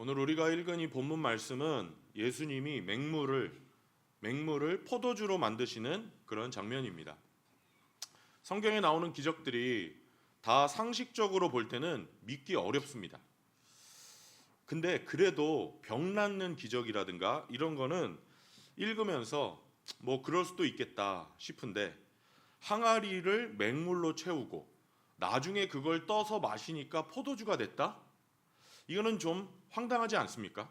오늘 우리가 읽은 이 본문 말씀은 예수님이 맹물을 포도주로 만드시는 그런 장면입니다. 성경에 나오는 기적들이 다 상식적으로 볼 때는 믿기 어렵습니다. 근데 그래도 병 낫는 기적이라든가 이런 거는 읽으면서 뭐 그럴 수도 있겠다 싶은데, 항아리를 맹물로 채우고 나중에 그걸 떠서 마시니까 포도주가 됐다? 이거는 좀 황당하지 않습니까?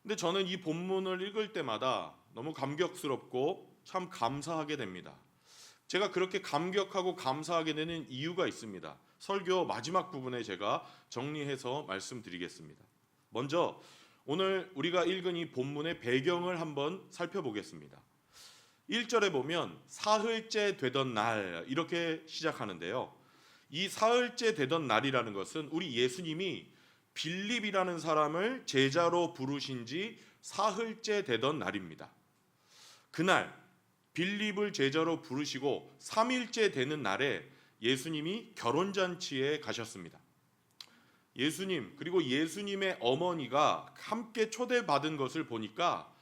근데 저는 이 본문을 읽을 때마다 너무 감격스럽고 참 감사하게 됩니다. 제가 그렇게 감격하고 감사하게 되는 이유가 있습니다. 설교 마지막 부분에 제가 정리해서 말씀드리겠습니다. 먼저 오늘 우리가 읽은 이 본문의 배경을 한번 살펴보겠습니다. 1절에 보면 사흘째 되던 날 이렇게 시작하는데요. 이 사흘째 되던 날이라는 것은 우리 예수님이 빌립이라는 사람을 제자로 부르신 지 사흘째 되던 날입니다. 그날 빌립을 제자로 부르시고 3일째 되는 날에 예수님이 결혼잔치에 가셨습니다. 예수님 그리고 예수님의 어머니가 함께 초대받은 것을 보니까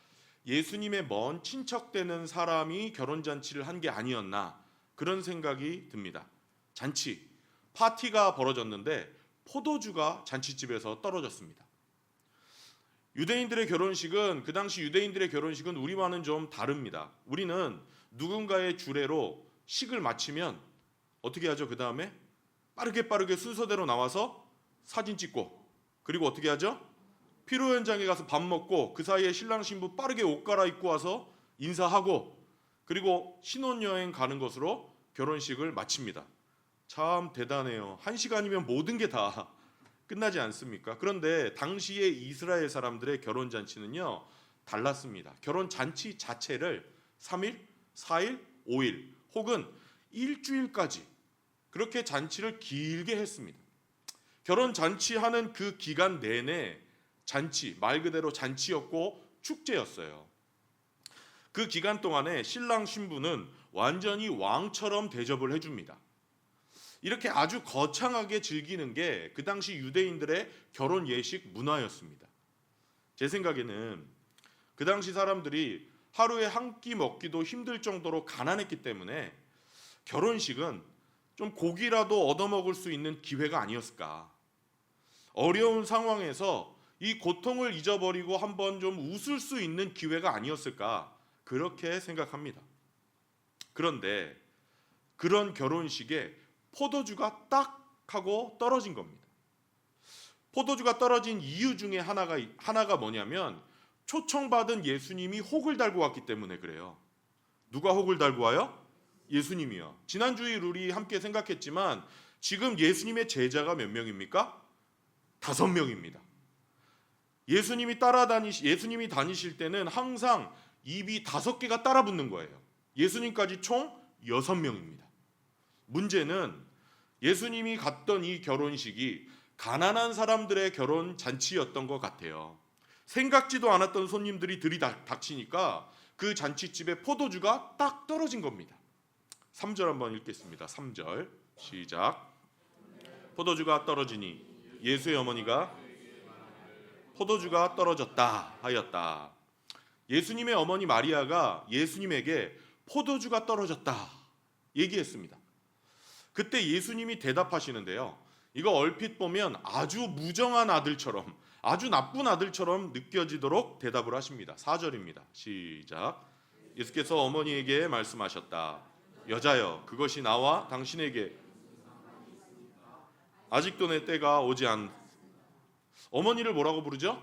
예수님의 먼 친척되는 사람이 결혼잔치를 한 게 아니었나, 그런 생각이 듭니다. 잔치, 파티가 벌어졌는데 포도주가 잔치집에서 떨어졌습니다. 유대인들의 결혼식은, 그 당시 유대인들의 결혼식은 우리와는 좀 다릅니다. 우리는 누군가의 주례로 식을 마치면 어떻게 하죠? 그 다음에 빠르게 순서대로 나와서 사진 찍고, 그리고 어떻게 하죠? 피로 현장에 가서 밥 먹고, 그 사이에 신랑 신부 빠르게 옷 갈아입고 와서 인사하고, 그리고 신혼여행 가는 것으로 결혼식을 마칩니다. 참 대단해요. 1시간이면 모든 게 다 끝나지 않습니까? 그런데 당시의 이스라엘 사람들의 결혼잔치는요 달랐습니다. 결혼잔치 자체를 3일, 4일, 5일 혹은 일주일까지 그렇게 잔치를 길게 했습니다. 결혼잔치하는 그 기간 내내 잔치, 말 그대로 잔치였고 축제였어요. 그 기간 동안에 신랑 신부는 완전히 왕처럼 대접을 해줍니다. 이렇게 아주 거창하게 즐기는 게 그 당시 유대인들의 결혼 예식 문화였습니다. 제 생각에는 그 당시 사람들이 하루에 한 끼 먹기도 힘들 정도로 가난했기 때문에 결혼식은 좀 고기라도 얻어먹을 수 있는 기회가 아니었을까. 어려운 상황에서 이 고통을 잊어버리고 한번 좀 웃을 수 있는 기회가 아니었을까, 그렇게 생각합니다. 그런데 그런 결혼식에 포도주가 딱 하고 떨어진 겁니다. 포도주가 떨어진 이유 중에 하나가 뭐냐면, 초청받은 예수님이 혹을 달고 왔기 때문에 그래요. 누가 혹을 달고 와요? 예수님이요. 지난주에 우리 함께 생각했지만 지금 예수님의 제자가 몇 명입니까? 5명입니다. 예수님이 다니실 때는 항상 입이 5개가 따라 붙는 거예요. 예수님까지 총 6명입니다. 문제는 예수님이 갔던 이 결혼식이 가난한 사람들의 결혼 잔치였던 것 같아요. 생각지도 않았던 손님들이 들이닥치니까 그 잔치집에 포도주가 딱 떨어진 겁니다. 3절 한번 읽겠습니다. 3절 시작. 포도주가 떨어지니 예수의 어머니가 포도주가 떨어졌다 하였다. 예수님의 어머니 마리아가 예수님에게 포도주가 떨어졌다 얘기했습니다. 그때 예수님이 대답하시는데요, 이거 얼핏 보면 아주 무정한 아들처럼, 아주 나쁜 아들처럼 느껴지도록 대답을 하십니다. 4절입니다. 시작. 예수께서 어머니에게 말씀하셨다. 여자여, 그것이 나와 당신에게 아직도 내 때가 오지 않. 어머니를 뭐라고 부르죠?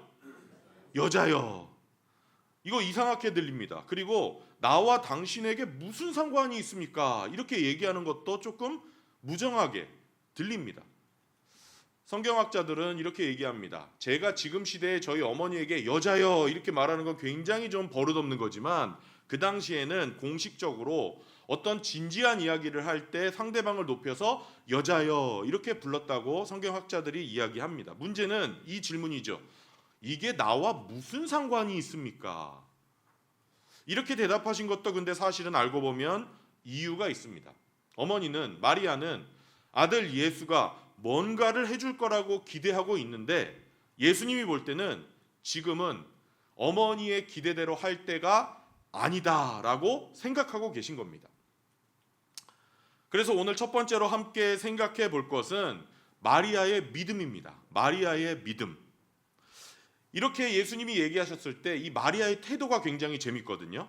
여자여. 이거 이상하게 들립니다. 그리고 나와 당신에게 무슨 상관이 있습니까? 이렇게 얘기하는 것도 조금 무정하게 들립니다. 성경학자들은 이렇게 얘기합니다. 제가 지금 시대에 저희 어머니에게 여자여 이렇게 말하는 건 굉장히 좀 버릇없는 거지만, 그 당시에는 공식적으로 어떤 진지한 이야기를 할 때 상대방을 높여서 여자여 이렇게 불렀다고 성경학자들이 이야기합니다. 문제는 이 질문이죠. 이게 나와 무슨 상관이 있습니까? 이렇게 대답하신 것도 근데 사실은 알고 보면 이유가 있습니다. 마리아는 아들 예수가 뭔가를 해줄 거라고 기대하고 있는데 예수님이 볼 때는 지금은 어머니의 기대대로 할 때가 아니다라고 생각하고 계신 겁니다. 그래서 오늘 첫 번째로 함께 생각해 볼 것은 마리아의 믿음입니다. 마리아의 믿음. 이렇게 예수님이 얘기하셨을 때 이 마리아의 태도가 굉장히 재밌거든요.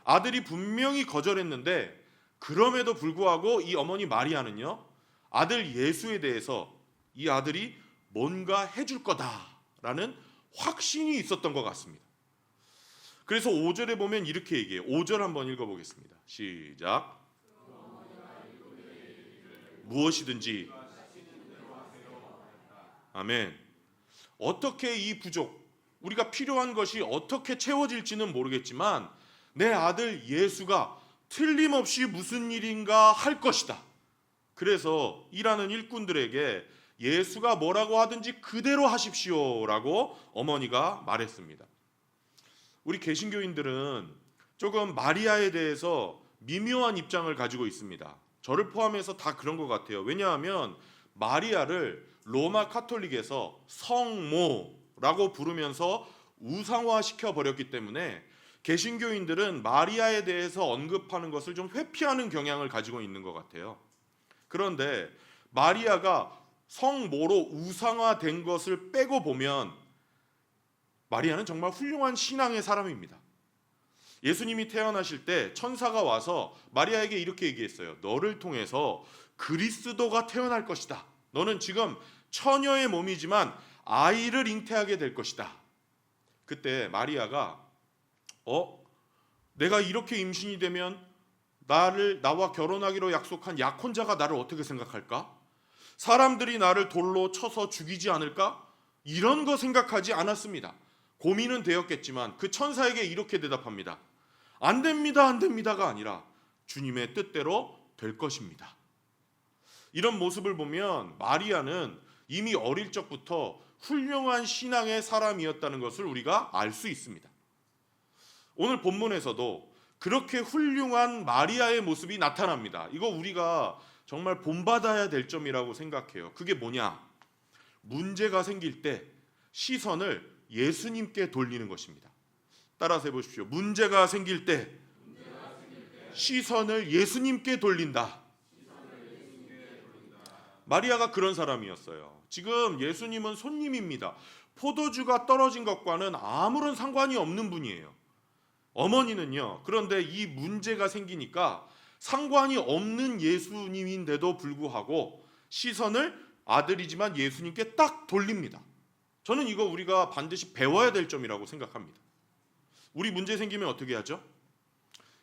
아들이 분명히 거절했는데 그럼에도 불구하고 이 어머니 마리아는요, 아들 예수에 대해서 이 아들이 뭔가 해줄 거다라는 확신이 있었던 것 같습니다. 그래서 5절에 보면 이렇게 얘기해요. 5절 한번 읽어보겠습니다. 시작. 무엇이든지. 아멘. 어떻게 이 부족, 우리가 필요한 것이 어떻게 채워질지는 모르겠지만 내 아들 예수가 틀림없이 무슨 일인가 할 것이다. 그래서 일하는 일꾼들에게 예수가 뭐라고 하든지 그대로 하십시오라고 어머니가 말했습니다. 우리 개신교인들은 조금 마리아에 대해서 미묘한 입장을 가지고 있습니다. 저를 포함해서 다 그런 것 같아요. 왜냐하면 마리아를 로마 카톨릭에서 성모라고 부르면서 우상화시켜 버렸기 때문에 개신교인들은 마리아에 대해서 언급하는 것을 좀 회피하는 경향을 가지고 있는 것 같아요. 그런데 마리아가 성모로 우상화된 것을 빼고 보면 마리아는 정말 훌륭한 신앙의 사람입니다. 예수님이 태어나실 때 천사가 와서 마리아에게 이렇게 얘기했어요. 너를 통해서 그리스도가 태어날 것이다. 너는 지금 처녀의 몸이지만 아이를 잉태하게 될 것이다. 그때 마리아가 내가 이렇게 임신이 되면 나와 결혼하기로 약속한 약혼자가 나를 어떻게 생각할까? 사람들이 나를 돌로 쳐서 죽이지 않을까? 이런 거 생각하지 않았습니다. 고민은 되었겠지만 그 천사에게 이렇게 대답합니다. 안 됩니다, 안 됩니다가 아니라 주님의 뜻대로 될 것입니다. 이런 모습을 보면 마리아는 이미 어릴 적부터 훌륭한 신앙의 사람이었다는 것을 우리가 알 수 있습니다. 오늘 본문에서도 그렇게 훌륭한 마리아의 모습이 나타납니다. 이거 우리가 정말 본받아야 될 점이라고 생각해요. 그게 뭐냐? 문제가 생길 때 시선을 예수님께 돌리는 것입니다. 따라서 해보십시오. 문제가 생길 때 시선을 예수님께 돌린다. 마리아가 그런 사람이었어요. 지금 예수님은 손님입니다. 포도주가 떨어진 것과는 아무런 상관이 없는 분이에요. 어머니는요. 그런데 이 문제가 생기니까 상관이 없는 예수님인데도 불구하고 시선을 아들이지만 예수님께 딱 돌립니다. 저는 이거 우리가 반드시 배워야 될 점이라고 생각합니다. 우리 문제 생기면 어떻게 하죠?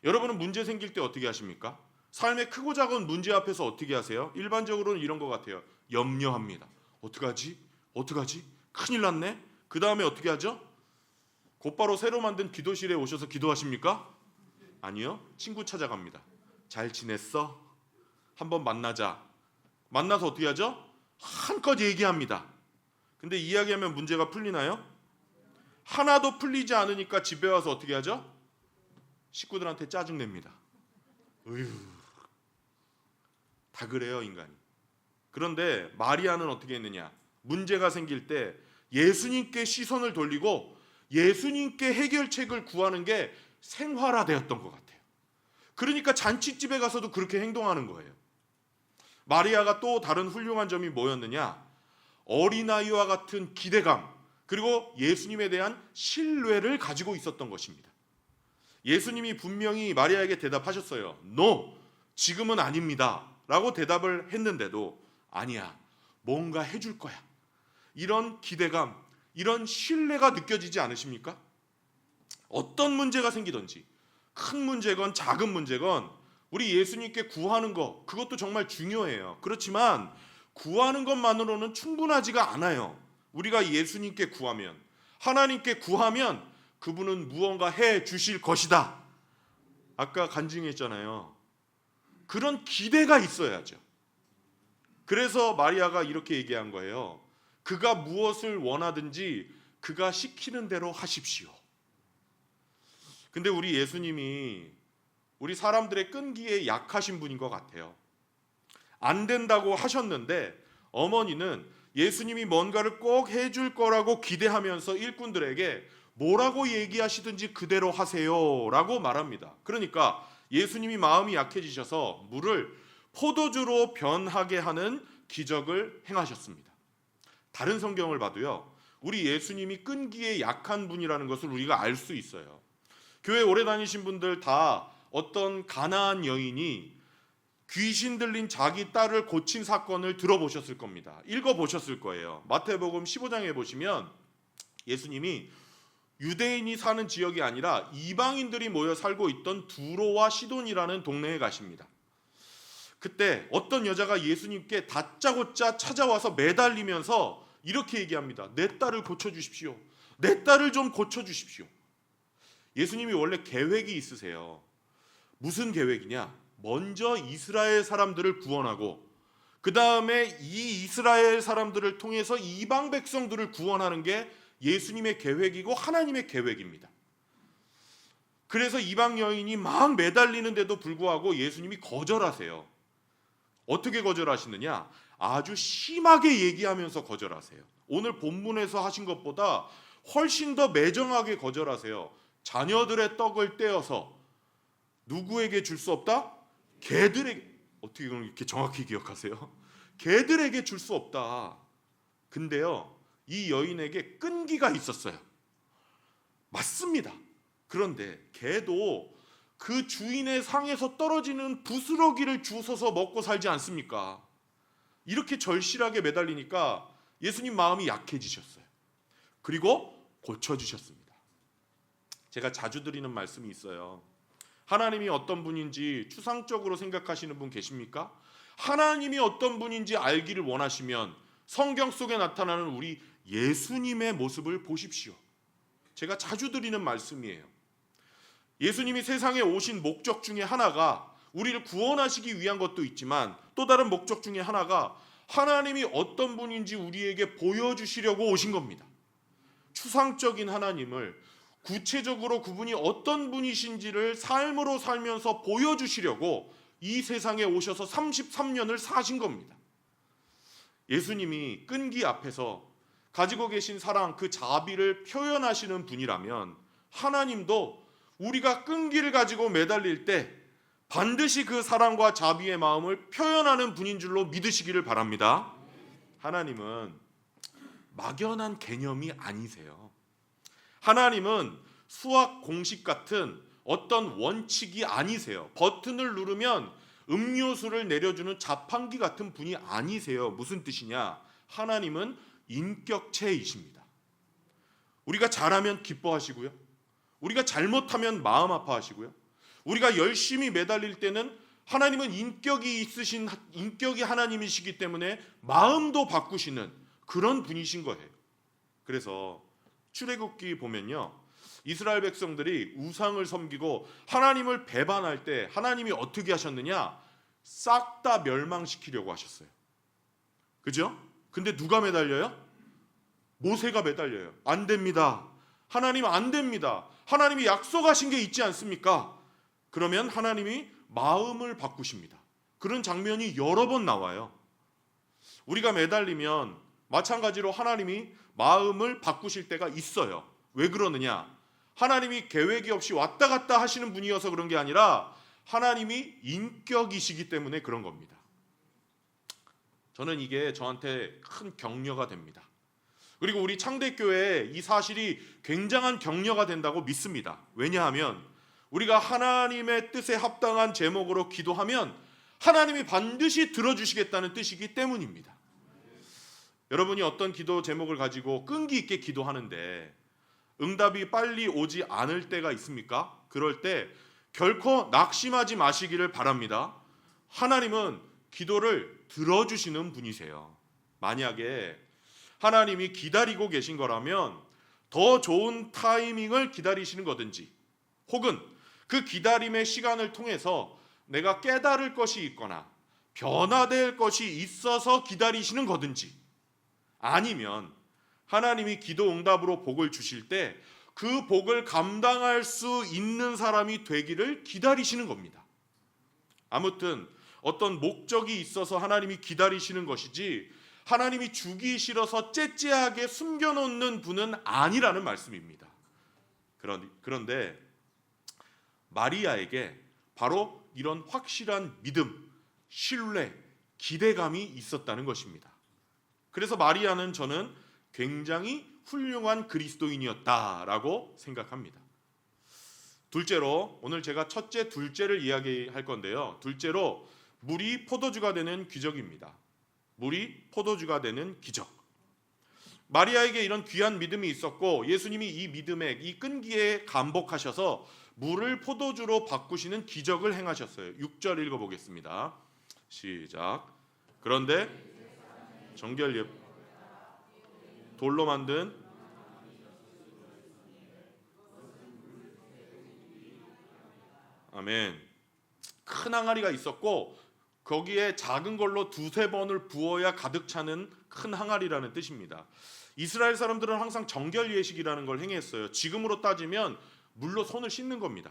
여러분은 문제 생길 때 어떻게 하십니까? 삶의 크고 작은 문제 앞에서 어떻게 하세요? 일반적으로는 이런 것 같아요. 염려합니다. 어떡하지? 어떡하지? 큰일 났네? 그 다음에 어떻게 하죠? 곧바로 새로 만든 기도실에 오셔서 기도하십니까? 아니요. 친구 찾아갑니다. 잘 지냈어? 한번 만나자. 만나서 어떻게 하죠? 한껏 얘기합니다. 근데 이야기하면 문제가 풀리나요? 하나도 풀리지 않으니까 집에 와서 어떻게 하죠? 식구들한테 짜증냅니다. 으유, 다 그래요 인간이. 그런데 마리아는 어떻게 했느냐? 문제가 생길 때 예수님께 시선을 돌리고 예수님께 해결책을 구하는 게 생활화되었던 것 같아요. 그러니까 잔치집에 가서도 그렇게 행동하는 거예요. 마리아가 또 다른 훌륭한 점이 뭐였느냐? 어린아이와 같은 기대감, 그리고 예수님에 대한 신뢰를 가지고 있었던 것입니다. 예수님이 분명히 마리아에게 대답하셨어요. No, 지금은 아닙니다 라고 대답을 했는데도 아니야, 뭔가 해줄 거야. 이런 기대감, 이런 신뢰가 느껴지지 않으십니까? 어떤 문제가 생기든지 큰 문제건 작은 문제건 우리 예수님께 구하는 거, 그것도 정말 중요해요. 그렇지만 구하는 것만으로는 충분하지가 않아요. 우리가 예수님께 구하면, 하나님께 구하면 그분은 무언가 해 주실 것이다. 아까 간증했잖아요. 그런 기대가 있어야죠. 그래서 마리아가 이렇게 얘기한 거예요. 그가 무엇을 원하든지 그가 시키는 대로 하십시오. 근데 우리 예수님이 우리 사람들의 끈기에 약하신 분인 것 같아요. 안 된다고 하셨는데 어머니는 예수님이 뭔가를 꼭 해줄 거라고 기대하면서 일꾼들에게 뭐라고 얘기하시든지 그대로 하세요라고 말합니다. 그러니까 예수님이 마음이 약해지셔서 물을 포도주로 변하게 하는 기적을 행하셨습니다. 다른 성경을 봐도요, 우리 예수님이 끈기에 약한 분이라는 것을 우리가 알 수 있어요. 교회 오래 다니신 분들 다 어떤 가나안 여인이 귀신 들린 자기 딸을 고친 사건을 들어보셨을 겁니다. 읽어보셨을 거예요. 마태복음 15장에 보시면 예수님이 유대인이 사는 지역이 아니라 이방인들이 모여 살고 있던 두로와 시돈이라는 동네에 가십니다. 그때 어떤 여자가 예수님께 다짜고짜 찾아와서 매달리면서 이렇게 얘기합니다. 내 딸을 고쳐주십시오. 내 딸을 좀 고쳐주십시오. 예수님이 원래 계획이 있으세요. 무슨 계획이냐? 먼저 이스라엘 사람들을 구원하고 그 다음에 이 이스라엘 사람들을 통해서 이방 백성들을 구원하는 게 예수님의 계획이고 하나님의 계획입니다. 그래서 이방 여인이 막 매달리는데도 불구하고 예수님이 거절하세요. 어떻게 거절하시느냐? 아주 심하게 얘기하면서 거절하세요. 오늘 본문에서 하신 것보다 훨씬 더 매정하게 거절하세요. 자녀들의 떡을 떼어서 누구에게 줄 수 없다? 개들에게. 어떻게 이렇게 정확히 기억하세요? 개들에게 줄 수 없다. 근데요, 이 여인에게 끈기가 있었어요. 맞습니다. 그런데 개도 그 주인의 상에서 떨어지는 부스러기를 주워서 먹고 살지 않습니까? 이렇게 절실하게 매달리니까 예수님 마음이 약해지셨어요. 그리고 고쳐주셨습니다. 제가 자주 드리는 말씀이 있어요. 하나님이 어떤 분인지 추상적으로 생각하시는 분 계십니까? 하나님이 어떤 분인지 알기를 원하시면 성경 속에 나타나는 우리 예수님의 모습을 보십시오. 제가 자주 드리는 말씀이에요. 예수님이 세상에 오신 목적 중에 하나가 우리를 구원하시기 위한 것도 있지만 또 다른 목적 중에 하나가 하나님이 어떤 분인지 우리에게 보여주시려고 오신 겁니다. 추상적인 하나님을 구체적으로 그분이 어떤 분이신지를 삶으로 살면서 보여주시려고 이 세상에 오셔서 33년을 사신 겁니다. 예수님이 끈기 앞에서 가지고 계신 사랑, 그 자비를 표현하시는 분이라면 하나님도 우리가 끈기를 가지고 매달릴 때 반드시 그 사랑과 자비의 마음을 표현하는 분인 줄로 믿으시기를 바랍니다. 하나님은 막연한 개념이 아니세요. 하나님은 수학 공식 같은 어떤 원칙이 아니세요. 버튼을 누르면 음료수를 내려주는 자판기 같은 분이 아니세요. 무슨 뜻이냐? 하나님은 인격체이십니다. 우리가 잘하면 기뻐하시고요. 우리가 잘못하면 마음 아파하시고요. 우리가 열심히 매달릴 때는 하나님은 인격이 하나님이시기 때문에 마음도 바꾸시는 그런 분이신 거예요. 그래서 출애굽기 보면요, 이스라엘 백성들이 우상을 섬기고 하나님을 배반할 때 하나님이 어떻게 하셨느냐? 싹 다 멸망시키려고 하셨어요. 그죠? 근데 누가 매달려요? 모세가 매달려요. 안 됩니다. 하나님 안 됩니다. 하나님이 약속하신 게 있지 않습니까? 그러면 하나님이 마음을 바꾸십니다. 그런 장면이 여러 번 나와요. 우리가 매달리면 마찬가지로 하나님이 마음을 바꾸실 때가 있어요. 왜 그러느냐? 하나님이 계획이 없이 왔다 갔다 하시는 분이어서 그런 게 아니라 하나님이 인격이시기 때문에 그런 겁니다. 저는 이게 저한테 큰 격려가 됩니다. 그리고 우리 창대교회에 이 사실이 굉장한 격려가 된다고 믿습니다. 왜냐하면 우리가 하나님의 뜻에 합당한 제목으로 기도하면 하나님이 반드시 들어주시겠다는 뜻이기 때문입니다. 여러분이 어떤 기도 제목을 가지고 끈기 있게 기도하는데 응답이 빨리 오지 않을 때가 있습니까? 그럴 때 결코 낙심하지 마시기를 바랍니다. 하나님은 기도를 들어주시는 분이세요. 만약에 하나님이 기다리고 계신 거라면 더 좋은 타이밍을 기다리시는 거든지, 혹은 그 기다림의 시간을 통해서 내가 깨달을 것이 있거나 변화될 것이 있어서 기다리시는 거든지, 아니면 하나님이 기도 응답으로 복을 주실 때 그 복을 감당할 수 있는 사람이 되기를 기다리시는 겁니다. 아무튼 어떤 목적이 있어서 하나님이 기다리시는 것이지 하나님이 주기 싫어서 째째하게 숨겨놓는 분은 아니라는 말씀입니다. 그런데 마리아에게 바로 이런 확실한 믿음, 신뢰, 기대감이 있었다는 것입니다. 그래서 마리아는 저는 굉장히 훌륭한 그리스도인이었다라고 생각합니다. 둘째로 오늘 제가 첫째, 둘째를 이야기할 건데요. 둘째로 물이 포도주가 되는 기적입니다. 물이 포도주가 되는 기적. 마리아에게 이런 귀한 믿음이 있었고 예수님이 이 믿음에, 이 끈기에 감복하셔서 물을 포도주로 바꾸시는 기적을 행하셨어요. 6절 읽어보겠습니다. 시작. 그런데 정결 돌로 만든 아멘. 큰 항아리가 있었고 거기에 작은 걸로 두세 번을 부어야 가득 차는 큰 항아리라는 뜻입니다. 이스라엘 사람들은 항상 정결 예식이라는 걸 행했어요. 지금으로 따지면 물로 손을 씻는 겁니다.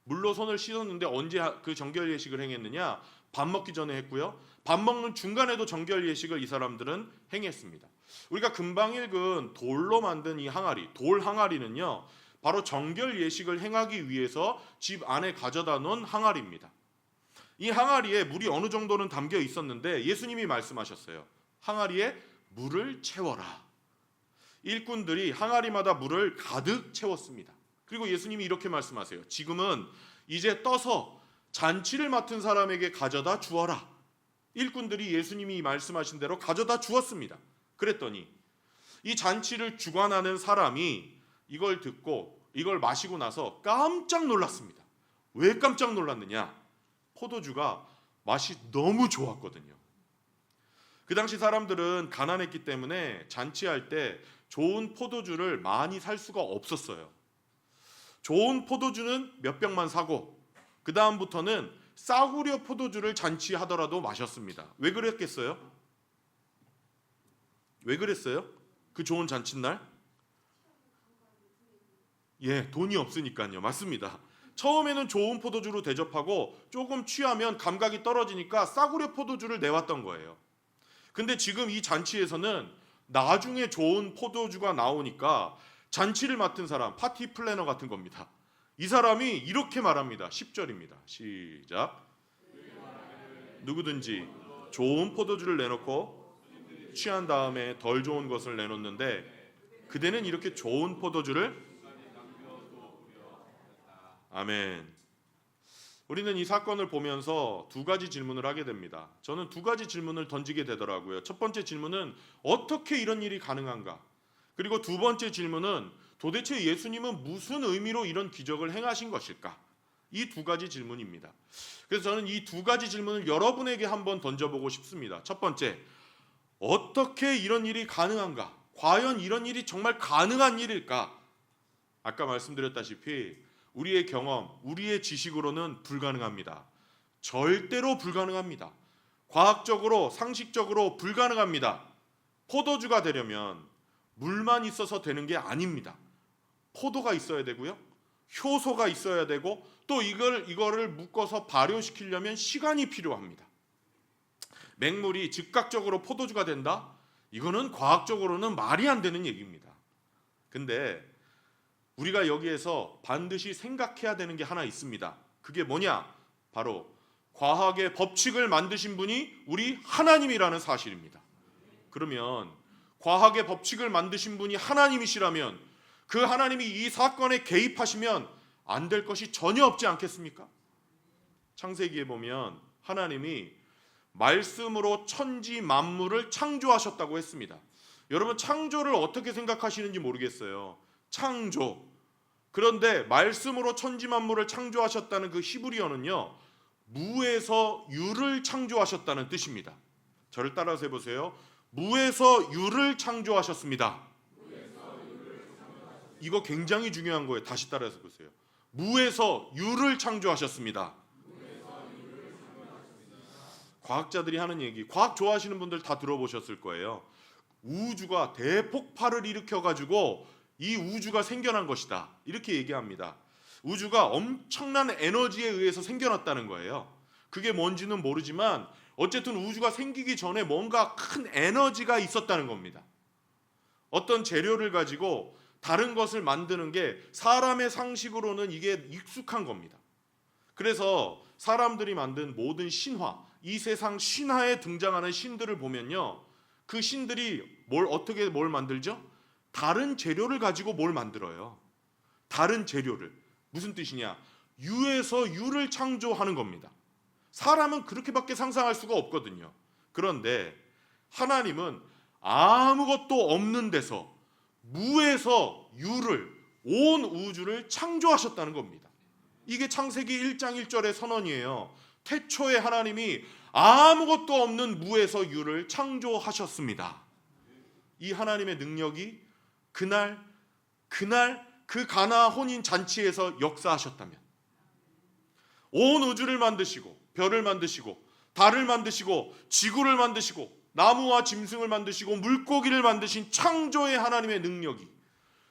물로 손을 씻었는데 언제 그 정결 예식을 행했느냐? 밥 먹기 전에 했고요. 밥 먹는 중간에도 정결 예식을 이 사람들은 행했습니다. 우리가 금방 읽은 돌로 만든 이 항아리, 돌 항아리는요, 바로 정결 예식을 행하기 위해서 집 안에 가져다 놓은 항아리입니다. 이 항아리에 물이 어느 정도는 담겨 있었는데 예수님이 말씀하셨어요. 항아리에 물을 채워라. 일꾼들이 항아리마다 물을 가득 채웠습니다. 그리고 예수님이 이렇게 말씀하세요. 지금은 이제 떠서 잔치를 맡은 사람에게 가져다 주어라. 일꾼들이 예수님이 말씀하신 대로 가져다 주었습니다. 그랬더니 이 잔치를 주관하는 사람이 이걸 듣고 이걸 마시고 나서 깜짝 놀랐습니다. 왜 깜짝 놀랐느냐? 포도주가 맛이 너무 좋았거든요. 그 당시 사람들은 가난했기 때문에 잔치할 때 좋은 포도주를 많이 살 수가 없었어요. 좋은 포도주는 몇 병만 사고 그 다음부터는 싸구려 포도주를 잔치하더라도 마셨습니다. 왜 그랬겠어요? 왜 그랬어요? 그 좋은 잔칫날? 예, 돈이 없으니까요. 맞습니다. 처음에는 좋은 포도주로 대접하고 조금 취하면 감각이 떨어지니까 싸구려 포도주를 내왔던 거예요. 근데 지금 이 잔치에서는 나중에 좋은 포도주가 나오니까 잔치를 맡은 사람, 파티 플래너 같은 겁니다. 이 사람이 이렇게 말합니다. 10절입니다. 시작. 누구든지 좋은 포도주를 내놓고 취한 다음에 덜 좋은 것을 내놓는데 그대는 이렇게 좋은 포도주를 아멘. 우리는 이 사건을 보면서 두 가지 질문을 하게 됩니다. 저는 두 가지 질문을 던지게 되더라고요. 첫 번째 질문은 어떻게 이런 일이 가능한가? 그리고 두 번째 질문은 도대체 예수님은 무슨 의미로 이런 기적을 행하신 것일까? 이 두 가지 질문입니다. 그래서 저는 이 두 가지 질문을 여러분에게 한번 던져보고 싶습니다. 첫 번째, 어떻게 이런 일이 가능한가? 과연 이런 일이 정말 가능한 일일까? 아까 말씀드렸다시피 우리의 경험, 우리의 지식으로는 불가능합니다. 절대로 불가능합니다. 과학적으로, 상식적으로 불가능합니다. 포도주가 되려면 물만 있어서 되는 게 아닙니다. 포도가 있어야 되고요. 효소가 있어야 되고 또 이거를 묶어서 발효시키려면 시간이 필요합니다. 맹물이 즉각적으로 포도주가 된다? 이거는 과학적으로는 말이 안 되는 얘기입니다. 근데 우리가 여기에서 반드시 생각해야 되는 게 하나 있습니다. 그게 뭐냐? 바로 과학의 법칙을 만드신 분이 우리 하나님이라는 사실입니다. 그러면 과학의 법칙을 만드신 분이 하나님이시라면 그 하나님이 이 사건에 개입하시면 안 될 것이 전혀 없지 않겠습니까? 창세기에 보면 하나님이 말씀으로 천지 만물을 창조하셨다고 했습니다. 여러분 창조를 어떻게 생각하시는지 모르겠어요. 창조. 그런데 말씀으로 천지 만물을 창조하셨다는 그 히브리어는요. 무에서 유를 창조하셨다는 뜻입니다. 저를 따라서 해보세요. 무에서 유를 창조하셨습니다. 이거 굉장히 중요한 거예요. 다시 따라서 보세요. 무에서 유를 창조하셨습니다. 과학자들이 하는 얘기, 과학 좋아하시는 분들 다 들어보셨을 거예요. 우주가 대폭발을 일으켜가지고 이 우주가 생겨난 것이다. 이렇게 얘기합니다. 우주가 엄청난 에너지에 의해서 생겨났다는 거예요. 그게 뭔지는 모르지만 어쨌든 우주가 생기기 전에 뭔가 큰 에너지가 있었다는 겁니다. 어떤 재료를 가지고 다른 것을 만드는 게 사람의 상식으로는 이게 익숙한 겁니다. 그래서 사람들이 만든 모든 신화, 이 세상 신화에 등장하는 신들을 보면요, 그 신들이 어떻게 뭘 만들죠? 다른 재료를 가지고 뭘 만들어요. 다른 재료를. 무슨 뜻이냐? 유에서 유를 창조하는 겁니다. 사람은 그렇게밖에 상상할 수가 없거든요. 그런데 하나님은 아무것도 없는 데서 무에서 유를, 온 우주를 창조하셨다는 겁니다. 이게 창세기 1장 1절의 선언이에요. 태초에 하나님이 아무것도 없는 무에서 유를 창조하셨습니다. 이 하나님의 능력이 그날 그 가나 혼인 잔치에서 역사하셨다면, 온 우주를 만드시고 별을 만드시고 달을 만드시고 지구를 만드시고 나무와 짐승을 만드시고 물고기를 만드신 창조의 하나님의 능력이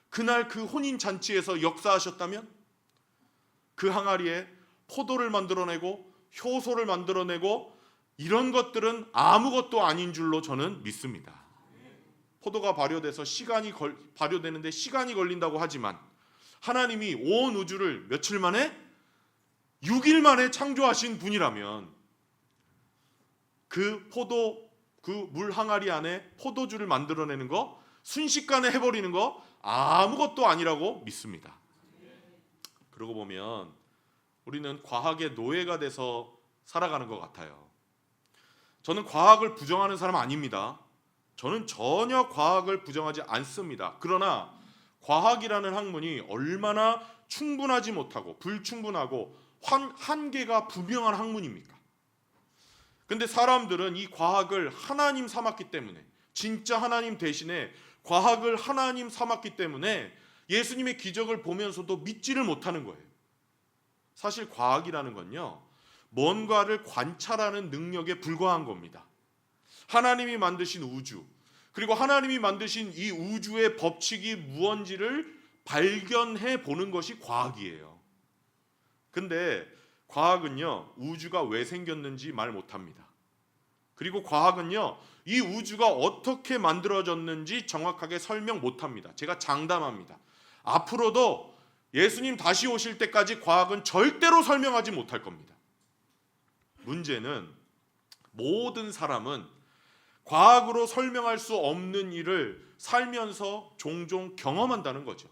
그날 그 혼인 잔치에서 역사하셨다면, 그 항아리에 포도를 만들어내고 효소를 만들어내고 이런 것들은 아무것도 아닌 줄로 저는 믿습니다. 포도가 발효되는데 시간이 걸린다고 하지만 하나님이 온 우주를 며칠 만에 6일 만에 창조하신 분이라면 그 물 항아리 안에 포도주를 만들어내는 거 순식간에 해버리는 거 아무것도 아니라고 믿습니다. 그러고 보면 우리는 과학의 노예가 돼서 살아가는 것 같아요. 저는 과학을 부정하는 사람 아닙니다. 저는 전혀 과학을 부정하지 않습니다. 그러나 과학이라는 학문이 얼마나 충분하지 못하고 불충분하고 한계가 분명한 학문입니까? 근데 사람들은 이 과학을 하나님 삼았기 때문에, 진짜 하나님 대신에 과학을 하나님 삼았기 때문에 예수님의 기적을 보면서도 믿지를 못하는 거예요. 사실 과학이라는 건요, 뭔가를 관찰하는 능력에 불과한 겁니다. 하나님이 만드신 우주, 그리고 하나님이 만드신 이 우주의 법칙이 무언지를 발견해 보는 것이 과학이에요. 근데 과학은요, 우주가 왜 생겼는지 말 못합니다. 그리고 과학은요, 이 우주가 어떻게 만들어졌는지 정확하게 설명 못합니다. 제가 장담합니다. 앞으로도 예수님 다시 오실 때까지 과학은 절대로 설명하지 못할 겁니다. 문제는 모든 사람은 과학으로 설명할 수 없는 일을 살면서 종종 경험한다는 거죠.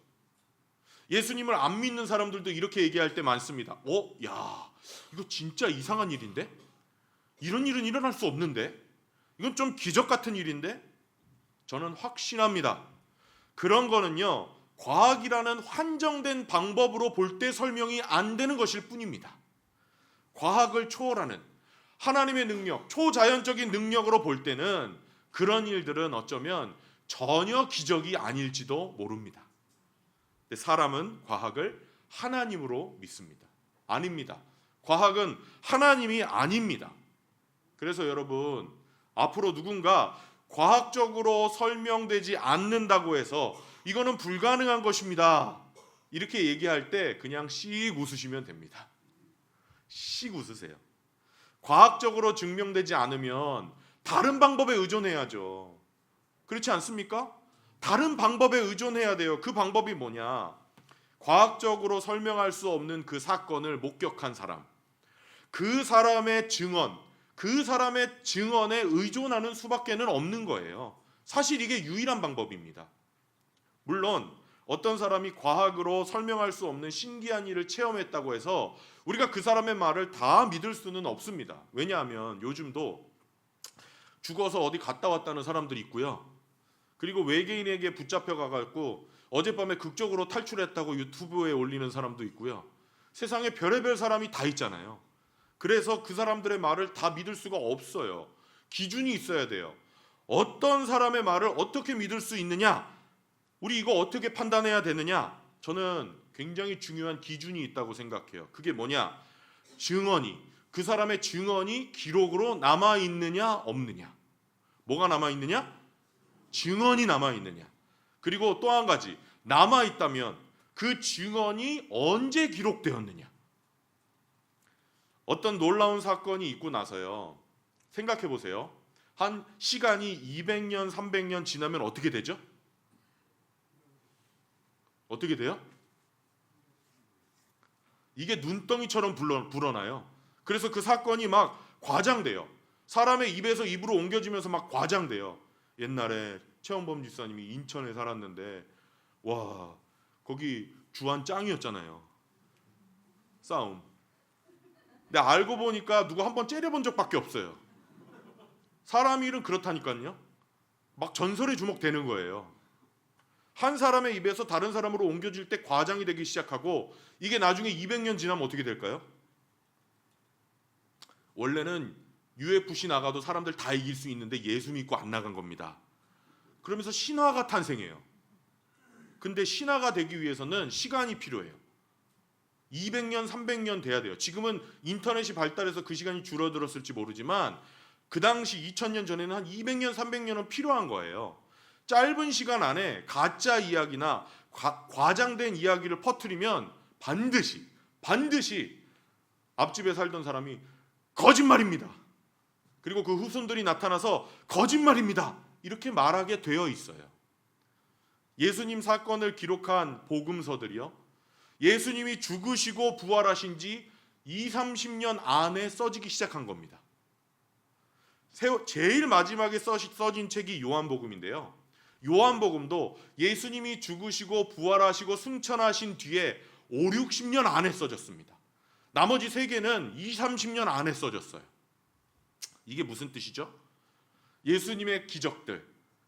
예수님을 안 믿는 사람들도 이렇게 얘기할 때 많습니다. 야, 이거 진짜 이상한 일인데? 이런 일은 일어날 수 없는데? 이건 좀 기적 같은 일인데? 저는 확신합니다. 그런 거는요, 과학이라는 한정된 방법으로 볼 때 설명이 안 되는 것일 뿐입니다. 과학을 초월하는 하나님의 능력, 초자연적인 능력으로 볼 때는 그런 일들은 어쩌면 전혀 기적이 아닐지도 모릅니다. 근데 사람은 과학을 하나님으로 믿습니다. 아닙니다. 과학은 하나님이 아닙니다. 그래서 여러분, 앞으로 누군가 과학적으로 설명되지 않는다고 해서 이거는 불가능한 것입니다, 이렇게 얘기할 때 그냥 씩 웃으시면 됩니다. 씩 웃으세요. 과학적으로 증명되지 않으면 다른 방법에 의존해야죠. 그렇지 않습니까? 다른 방법에 의존해야 돼요. 그 방법이 뭐냐? 과학적으로 설명할 수 없는 그 사건을 목격한 사람, 그 사람의 증언에 의존하는 수밖에는 없는 거예요. 사실 이게 유일한 방법입니다. 물론 어떤 사람이 과학으로 설명할 수 없는 신기한 일을 체험했다고 해서 우리가 그 사람의 말을 다 믿을 수는 없습니다. 왜냐하면 요즘도 죽어서 어디 갔다 왔다는 사람들이 있고요. 그리고 외계인에게 붙잡혀 가갖고 어젯밤에 극적으로 탈출했다고 유튜브에 올리는 사람도 있고요. 세상에 별의별 사람이 다 있잖아요. 그래서 그 사람들의 말을 다 믿을 수가 없어요. 기준이 있어야 돼요. 어떤 사람의 말을 어떻게 믿을 수 있느냐? 우리 이거 어떻게 판단해야 되느냐? 저는 굉장히 중요한 기준이 있다고 생각해요. 그게 뭐냐? 그 사람의 증언이 기록으로 남아있느냐 없느냐. 뭐가 남아있느냐? 증언이 남아있느냐. 그리고 또 한 가지, 남아있다면 그 증언이 언제 기록되었느냐. 어떤 놀라운 사건이 있고 나서요. 생각해 보세요. 한 시간이 200년, 300년 지나면 어떻게 되죠? 어떻게 돼요? 이게 눈덩이처럼 불어나요. 그래서 그 사건이 막 과장돼요. 사람의 입에서 입으로 옮겨지면서 막 과장돼요. 옛날에 최원범 집사님이 인천에 살았는데 와 거기 주한 짱이었잖아요. 싸움. 근데 알고 보니까 누구 한번 째려본 적밖에 없어요. 사람 일은 그렇다니까요. 막 전설의 주먹 되는 거예요. 한 사람의 입에서 다른 사람으로 옮겨질 때 과장이 되기 시작하고 이게 나중에 200년 지나면 어떻게 될까요? 원래는 UFC 나가도 사람들 다 이길 수 있는데 예수 믿고 안 나간 겁니다. 그러면서 신화가 탄생해요. 근데 신화가 되기 위해서는 시간이 필요해요. 200년, 300년 돼야 돼요. 지금은 인터넷이 발달해서 그 시간이 줄어들었을지 모르지만 그 당시 2000년 전에는 한 200년, 300년은 필요한 거예요. 짧은 시간 안에 가짜 이야기나 과장된 이야기를 퍼뜨리면 반드시 앞집에 살던 사람이 거짓말입니다. 그리고 그 후손들이 나타나서 거짓말입니다. 이렇게 말하게 되어 있어요. 예수님 사건을 기록한 복음서들이요. 예수님이 죽으시고 부활하신 지 20-30년 안에 써지기 시작한 겁니다. 제일 마지막에 써진 책이 요한복음인데요. 요한복음도 예수님이 죽으시고 부활하시고 승천하신 뒤에 5-60년 안에 써졌습니다. 나머지 3개는 20-30년 안에 써졌어요. 이게 무슨 뜻이죠? 예수님의 기적들,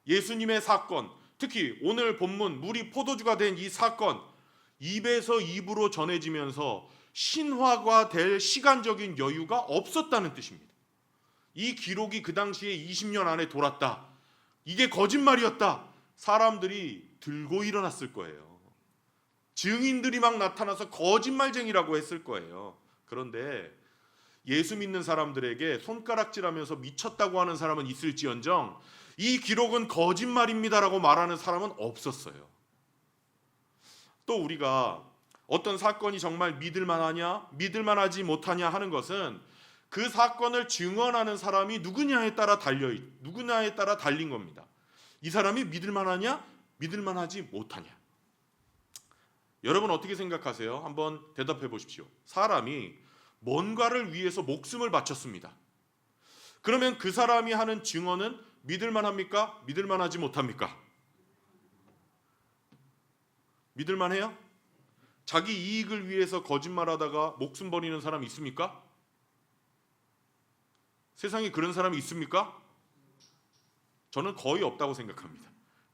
예수님의 사건, 특히 오늘 본문 물이 포도주가 된 이 사건, 입에서 입으로 전해지면서 신화가 될 시간적인 여유가 없었다는 뜻입니다. 이 기록이 그 당시에 20년 안에 돌았다. 이게 거짓말이었다. 사람들이 들고 일어났을 거예요. 증인들이 막 나타나서 거짓말쟁이라고 했을 거예요. 그런데 예수 믿는 사람들에게 손가락질하면서 미쳤다고 하는 사람은 있을지언정 이 기록은 거짓말입니다라고 말하는 사람은 없었어요. 또 우리가 어떤 사건이 정말 믿을만하냐 믿을만하지 못하냐 하는 것은 그 사건을 증언하는 사람이 누구냐에 따라 달린 겁니다. 이 사람이 믿을만하냐 믿을만하지 못하냐. 여러분 어떻게 생각하세요? 한번 대답해 보십시오. 사람이 뭔가를 위해서 목숨을 바쳤습니다. 그러면 그 사람이 하는 증언은 믿을만합니까? 믿을만하지 못합니까? 믿을만해요? 자기 이익을 위해서 거짓말하다가 목숨 버리는 사람 있습니까? 세상에 그런 사람이 있습니까? 저는 거의 없다고 생각합니다.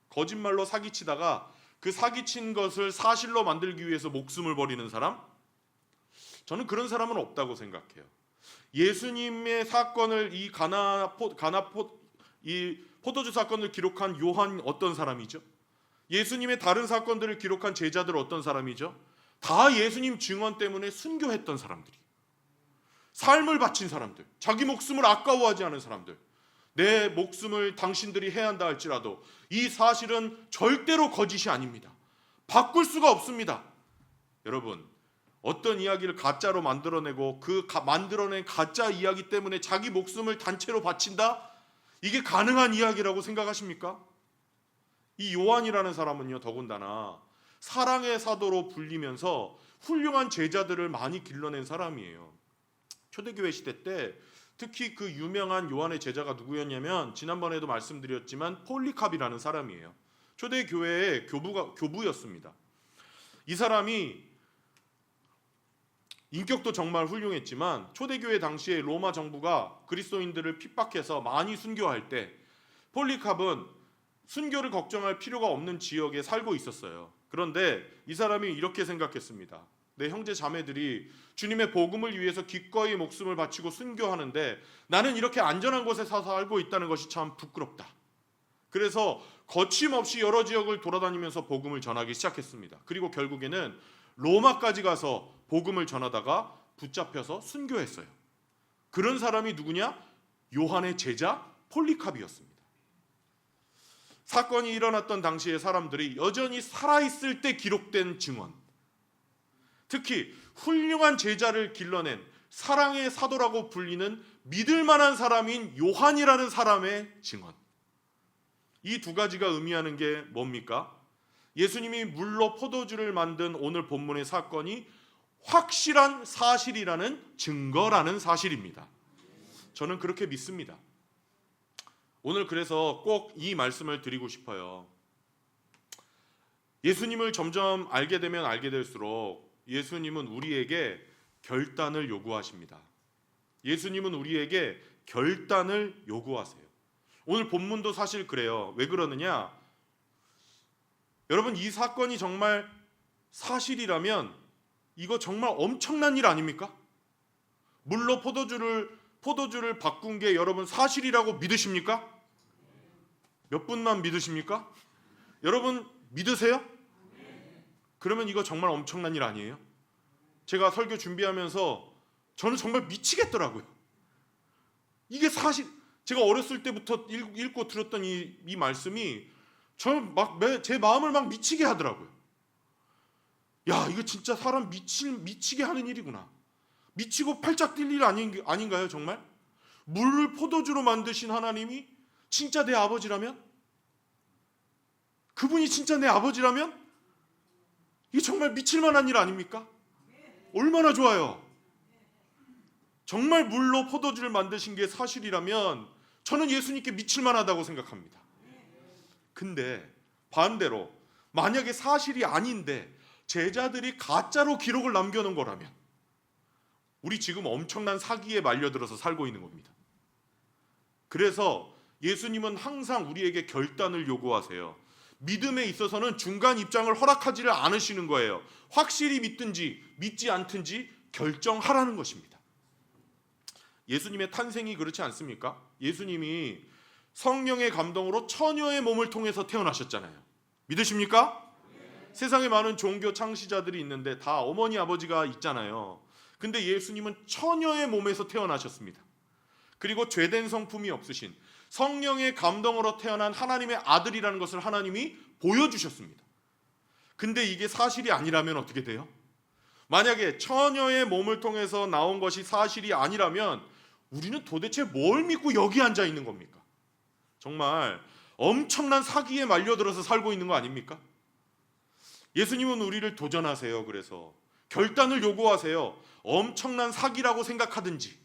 거짓말로 사기치다가 그 사기친 것을 사실로 만들기 위해서 목숨을 버리는 사람? 저는 그런 사람은 없다고 생각해요. 예수님의 사건을 이 포도주 사건을 기록한 요한 어떤 사람이죠? 예수님의 다른 사건들을 기록한 제자들 어떤 사람이죠? 다 예수님 증언 때문에 순교했던 사람들이. 삶을 바친 사람들, 자기 목숨을 아까워하지 않은 사람들. 내 목숨을 당신들이 해야 한다 할지라도 이 사실은 절대로 거짓이 아닙니다. 바꿀 수가 없습니다. 여러분, 어떤 이야기를 가짜로 만들어내고 그 만들어낸 가짜 이야기 때문에 자기 목숨을 단체로 바친다? 이게 가능한 이야기라고 생각하십니까? 이 요한이라는 사람은요, 더군다나 사랑의 사도로 불리면서 훌륭한 제자들을 많이 길러낸 사람이에요. 초대교회 시대 때 특히 그 유명한 요한의 제자가 누구였냐면 지난번에도 말씀드렸지만 폴리캅이라는 사람이에요. 초대교회의 교부였습니다. 이 사람이 인격도 정말 훌륭했지만 초대교회 당시에 로마 정부가 그리스도인들을 핍박해서 많이 순교할 때 폴리캅은 순교를 걱정할 필요가 없는 지역에 살고 있었어요. 그런데 이 사람이 이렇게 생각했습니다. 내 형제 자매들이 주님의 복음을 위해서 기꺼이 목숨을 바치고 순교하는데 나는 이렇게 안전한 곳에 사서 살고 있다는 것이 참 부끄럽다. 그래서 거침없이 여러 지역을 돌아다니면서 복음을 전하기 시작했습니다. 그리고 결국에는 로마까지 가서 복음을 전하다가 붙잡혀서 순교했어요. 그런 사람이 누구냐? 요한의 제자 폴리캅이었습니다. 사건이 일어났던 당시에 사람들이 여전히 살아있을 때 기록된 증언, 특히 훌륭한 제자를 길러낸 사랑의 사도라고 불리는 믿을 만한 사람인 요한이라는 사람의 증언. 이 두 가지가 의미하는 게 뭡니까? 예수님이 물로 포도주를 만든 오늘 본문의 사건이 확실한 사실이라는 증거라는 사실입니다. 저는 그렇게 믿습니다. 오늘 그래서 꼭 이 말씀을 드리고 싶어요. 예수님을 점점 알게 되면 알게 될수록 예수님은 우리에게 결단을 요구하십니다. 예수님은 우리에게 결단을 요구하세요. 오늘 본문도 사실 그래요. 왜 그러느냐? 여러분, 이 사건이 정말 사실이라면 이거 정말 엄청난 일 아닙니까? 물로 포도주를 바꾼 게 여러분 사실이라고 믿으십니까? 몇 분만 믿으십니까? 여러분 믿으세요? 그러면 이거 정말 엄청난 일 아니에요? 제가 설교 준비하면서 저는 정말 미치겠더라고요. 이게 사실, 제가 어렸을 때부터 읽고 들었던 이 말씀이 저는 제 마음을 막 미치게 하더라고요. 야, 이거 진짜 사람 미치게 하는 일이구나. 미치고 팔짝 뛸 일 아닌가요, 정말? 물을 포도주로 만드신 하나님이 진짜 내 아버지라면? 그분이 진짜 내 아버지라면? 이게 정말 미칠 만한 일 아닙니까? 얼마나 좋아요. 정말 물로 포도주를 만드신 게 사실이라면 저는 예수님께 미칠 만하다고 생각합니다. 근데 반대로 만약에 사실이 아닌데 제자들이 가짜로 기록을 남겨놓은 거라면 우리 지금 엄청난 사기에 말려들어서 살고 있는 겁니다. 그래서 예수님은 항상 우리에게 결단을 요구하세요. 믿음에 있어서는 중간 입장을 허락하지를 않으시는 거예요. 확실히 믿든지 믿지 않든지 결정하라는 것입니다. 예수님의 탄생이 그렇지 않습니까? 예수님이 성령의 감동으로 처녀의 몸을 통해서 태어나셨잖아요. 믿으십니까? 세상에 많은 종교 창시자들이 있는데 다 어머니 아버지가 있잖아요. 근데 예수님은 처녀의 몸에서 태어나셨습니다. 그리고 죄된 성품이 없으신 성령의 감동으로 태어난 하나님의 아들이라는 것을 하나님이 보여주셨습니다. 근데 이게 사실이 아니라면 어떻게 돼요? 만약에 처녀의 몸을 통해서 나온 것이 사실이 아니라면 우리는 도대체 뭘 믿고 여기 앉아 있는 겁니까? 정말 엄청난 사기에 말려들어서 살고 있는 거 아닙니까? 예수님은 우리를 도전하세요. 그래서 결단을 요구하세요. 엄청난 사기라고 생각하든지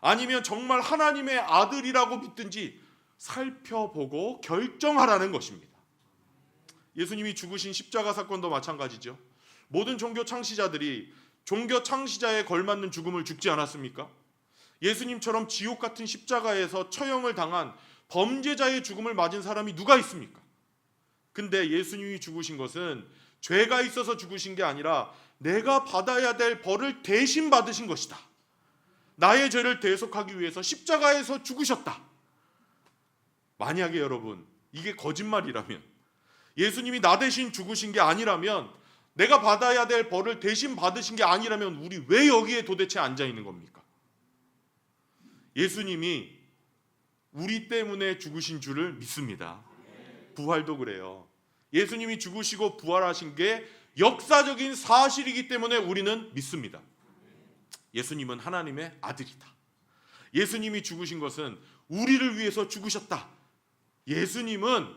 아니면 정말 하나님의 아들이라고 믿든지 살펴보고 결정하라는 것입니다. 예수님이 죽으신 십자가 사건도 마찬가지죠. 모든 종교 창시자들이 종교 창시자에 걸맞는 죽음을 죽지 않았습니까? 예수님처럼 지옥 같은 십자가에서 처형을 당한 범죄자의 죽음을 맞은 사람이 누가 있습니까? 근데 예수님이 죽으신 것은 죄가 있어서 죽으신 게 아니라 내가 받아야 될 벌을 대신 받으신 것이다. 나의 죄를 대속하기 위해서 십자가에서 죽으셨다. 만약에 여러분 이게 거짓말이라면, 예수님이 나 대신 죽으신 게 아니라면, 내가 받아야 될 벌을 대신 받으신 게 아니라면 우리 왜 여기에 도대체 앉아 있는 겁니까? 예수님이 우리 때문에 죽으신 줄을 믿습니다. 부활도 그래요. 예수님이 죽으시고 부활하신 게 역사적인 사실이기 때문에 우리는 믿습니다. 예수님은 하나님의 아들이다. 예수님이 죽으신 것은 우리를 위해서 죽으셨다. 예수님은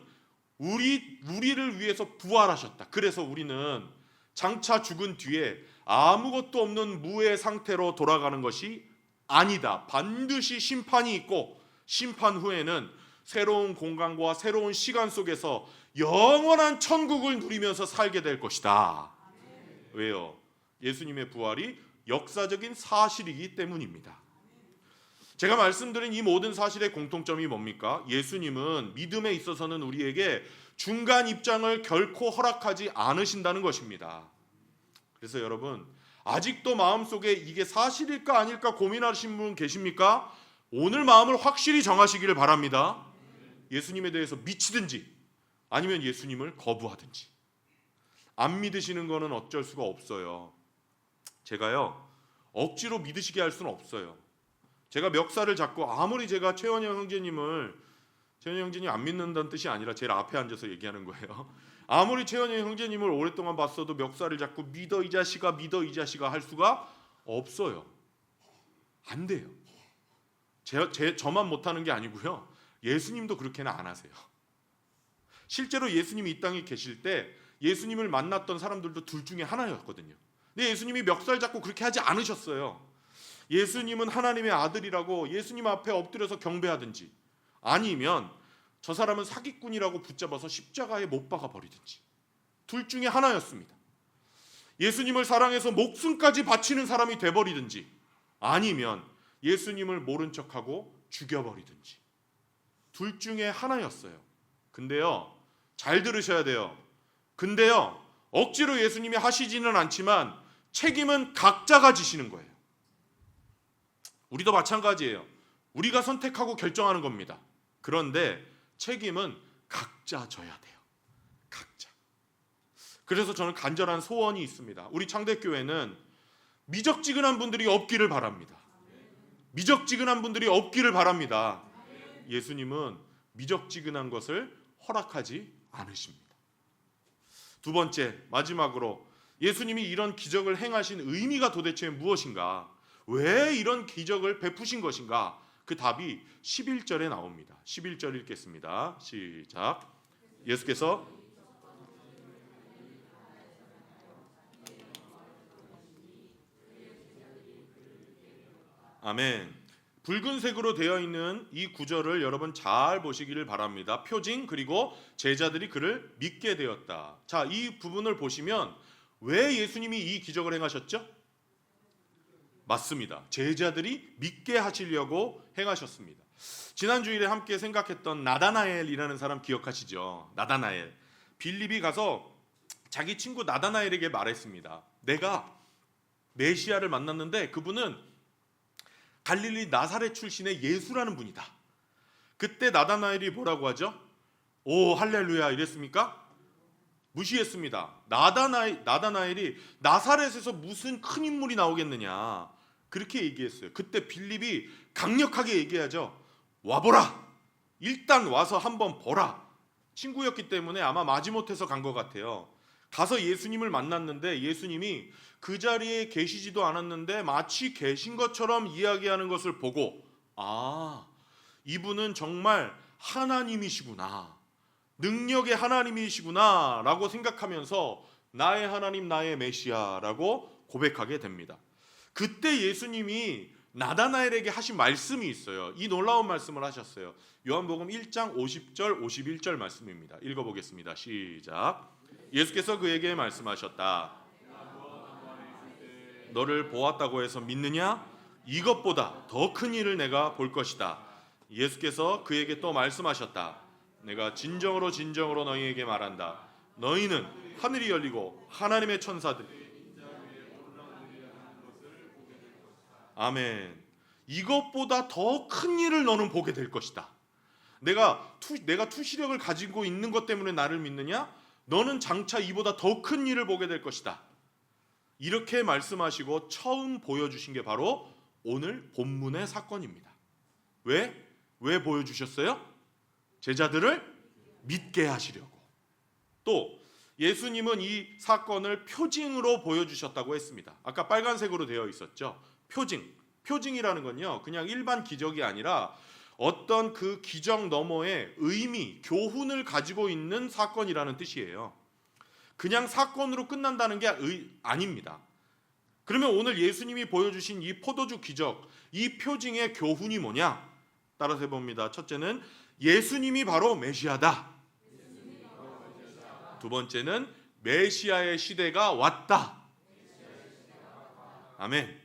우리를 위해서 부활하셨다. 그래서 우리는 장차 죽은 뒤에 아무것도 없는 무의 상태로 돌아가는 것이 아니다. 반드시 심판이 있고 심판 후에는 새로운 공간과 새로운 시간 속에서 영원한 천국을 누리면서 살게 될 것이다. 왜요? 예수님의 부활이 역사적인 사실이기 때문입니다. 제가 말씀드린 이 모든 사실의 공통점이 뭡니까? 예수님은 믿음에 있어서는 우리에게 중간 입장을 결코 허락하지 않으신다는 것입니다. 그래서 여러분, 아직도 마음속에 이게 사실일까 아닐까 고민하시는 분 계십니까? 오늘 마음을 확실히 정하시기를 바랍니다. 예수님에 대해서 미치든지 아니면 예수님을 거부하든지. 안 믿으시는 거는 어쩔 수가 없어요. 제가요, 억지로 믿으시게 할 수는 없어요. 제가 멱살을 잡고 아무리 제가 최원영 형제님 안 믿는다는 뜻이 아니라 제일 앞에 앉아서 얘기하는 거예요. 아무리 최원영 형제님을 오랫동안 봤어도 멱살을 잡고 믿어 이 자식아 할 수가 없어요. 안 돼요. 저만 못하는 게 아니고요. 예수님도 그렇게는 안 하세요. 실제로 예수님이 이 땅에 계실 때 예수님을 만났던 사람들도 둘 중에 하나였거든요. 근데 예수님이 멱살 잡고 그렇게 하지 않으셨어요. 예수님은 하나님의 아들이라고 예수님 앞에 엎드려서 경배하든지, 아니면 저 사람은 사기꾼이라고 붙잡아서 십자가에 못 박아 버리든지, 둘 중에 하나였습니다. 예수님을 사랑해서 목숨까지 바치는 사람이 돼버리든지, 아니면 예수님을 모른 척하고 죽여버리든지, 둘 중에 하나였어요. 근데요, 잘 들으셔야 돼요. 근데요, 억지로 예수님이 하시지는 않지만 책임은 각자가 지시는 거예요. 우리도 마찬가지예요. 우리가 선택하고 결정하는 겁니다. 그런데 책임은 각자 져야 돼요. 각자. 그래서 저는 간절한 소원이 있습니다. 우리 창대교회는 미적지근한 분들이 없기를 바랍니다. 미적지근한 분들이 없기를 바랍니다. 예수님은 미적지근한 것을 허락하지 않으십니다. 두 번째, 마지막으로 예수님이 이런 기적을 행하신 의미가 도대체 무엇인가? 왜 이런 기적을 베푸신 것인가? 그 답이 11절에 나옵니다. 11절 읽겠습니다. 시작. 예수께서 아멘. 붉은색으로 되어 있는 이 구절을 여러분 잘 보시기를 바랍니다. 표징, 그리고 제자들이 그를 믿게 되었다. 자, 이 부분을 보시면 왜 예수님이 이 기적을 행하셨죠? 맞습니다. 제자들이 믿게 하시려고 행하셨습니다. 지난 주일에 함께 생각했던 나다나엘이라는 사람 기억하시죠? 나다나엘. 빌립이 가서 자기 친구 나다나엘에게 말했습니다. 내가 메시아를 만났는데 그분은 갈릴리 나사렛 출신의 예수라는 분이다. 그때 나다나엘이 뭐라고 하죠? 오 할렐루야 이랬습니까? 무시했습니다. 나다나엘이 나사렛에서 무슨 큰 인물이 나오겠느냐 그렇게 얘기했어요. 그때 빌립이 강력하게 얘기하죠. 와보라. 일단 와서 한번 보라. 친구였기 때문에 아마 마지못해서 간 것 같아요. 가서 예수님을 만났는데 예수님이 그 자리에 계시지도 않았는데 마치 계신 것처럼 이야기하는 것을 보고, 아, 이분은 정말 하나님이시구나, 능력의 하나님이시구나 라고 생각하면서 나의 하나님, 나의 메시아라고 고백하게 됩니다. 그때 예수님이 나다나엘에게 하신 말씀이 있어요. 이 놀라운 말씀을 하셨어요. 요한복음 1장 50절 51절 말씀입니다. 읽어보겠습니다. 시작. 예수께서 그에게 말씀하셨다. 너를 보았다고 해서 믿느냐? 이것보다 더 큰 일을 내가 볼 것이다. 예수께서 그에게 또 말씀하셨다. 내가 진정으로 진정으로 너희에게 말한다. 너희는 하늘이 열리고 하나님의 천사들, 아멘. 이것보다 더 큰 일을 너는 보게 될 것이다. 내가 투시력을 가지고 있는 것 때문에 나를 믿느냐? 너는 장차 이보다 더 큰 일을 보게 될 것이다. 이렇게 말씀하시고 처음 보여주신 게 바로 오늘 본문의 사건입니다. 왜 보여주셨어요? 제자들을 믿게 하시려고. 또 예수님은 이 사건을 표징으로 보여주셨다고 했습니다. 아까 빨간색으로 되어 있었죠. 표징이라는 건요, 그냥 일반 기적이 아니라 어떤 그 기적 너머의 의미, 교훈을 가지고 있는 사건이라는 뜻이에요. 그냥 사건으로 끝난다는 게 아닙니다. 그러면 오늘 예수님이 보여주신 이 포도주 기적, 이 표징의 교훈이 뭐냐? 따라서 해봅니다. 첫째는 예수님이 바로 메시아다. 두 번째는 메시아의 시대가 왔다. 아멘.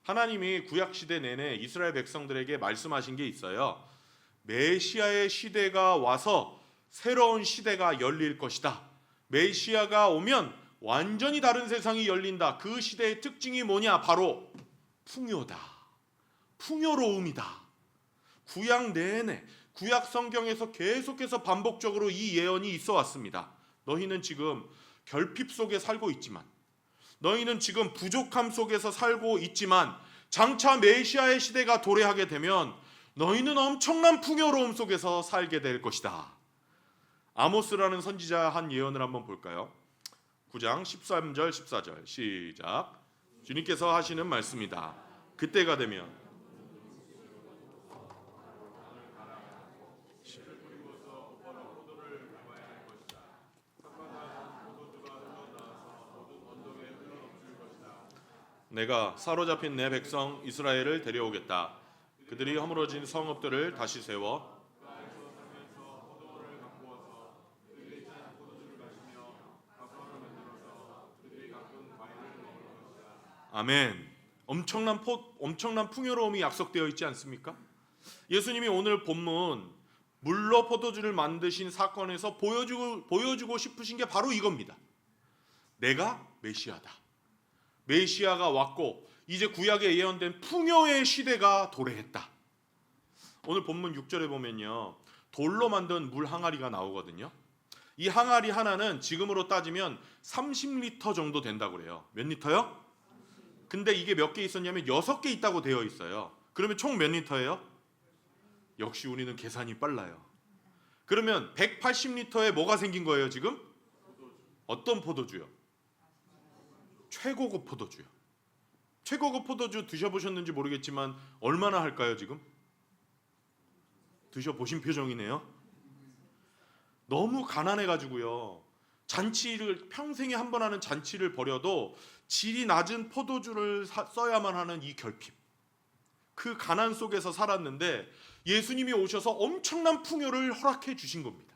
하나님이 구약시대 내내 이스라엘 백성들에게 말씀하신 게 있어요. 메시아의 시대가 와서 새로운 시대가 열릴 것이다. 메시아가 오면 완전히 다른 세상이 열린다. 그 시대의 특징이 뭐냐? 바로 풍요다. 풍요로움이다. 구약 내내, 구약 성경에서 계속해서 반복적으로 이 예언이 있어 왔습니다. 너희는 지금 결핍 속에 살고 있지만, 너희는 지금 부족함 속에서 살고 있지만, 장차 메시아의 시대가 도래하게 되면 너희는 엄청난 풍요로움 속에서 살게 될 것이다. 아모스라는 선지자 한 예언을 한번 볼까요? 9장 13절 14절 시작. 주님께서 하시는 말씀이다. 그때가 되면 내가 사로잡힌 내 백성 이스라엘을 데려오겠다. 그들이 허물어진 성읍들을 다시 세워 아멘. 엄청난 풍요로움이 약속되어 있지 않습니까? 예수님이 오늘 본문 물로 포도주를 만드신 사건에서 보여주고 싶으신 게 바로 이겁니다. 내가 메시아다. 메시아가 왔고 이제 구약에 예언된 풍요의 시대가 도래했다. 오늘 본문 6절에 보면요, 돌로 만든 물 항아리가 나오거든요. 이 항아리 하나는 지금으로 따지면 30리터 정도 된다고 그래요. 몇 리터요? 근데 이게 몇 개 있었냐면 6개 있다고 되어 있어요. 그러면 총 몇 리터예요? 역시 우리는 계산이 빨라요. 그러면 180리터에 뭐가 생긴 거예요 지금? 어떤 포도주요? 최고급 포도주요. 최고급 포도주 드셔보셨는지 모르겠지만 얼마나 할까요 지금? 드셔보신 표정이네요. 너무 가난해가지고요, 잔치를 평생에 한 번 하는 잔치를 벌여도 질이 낮은 포도주를 써야만 하는 이 결핍, 그 가난 속에서 살았는데 예수님이 오셔서 엄청난 풍요를 허락해 주신 겁니다.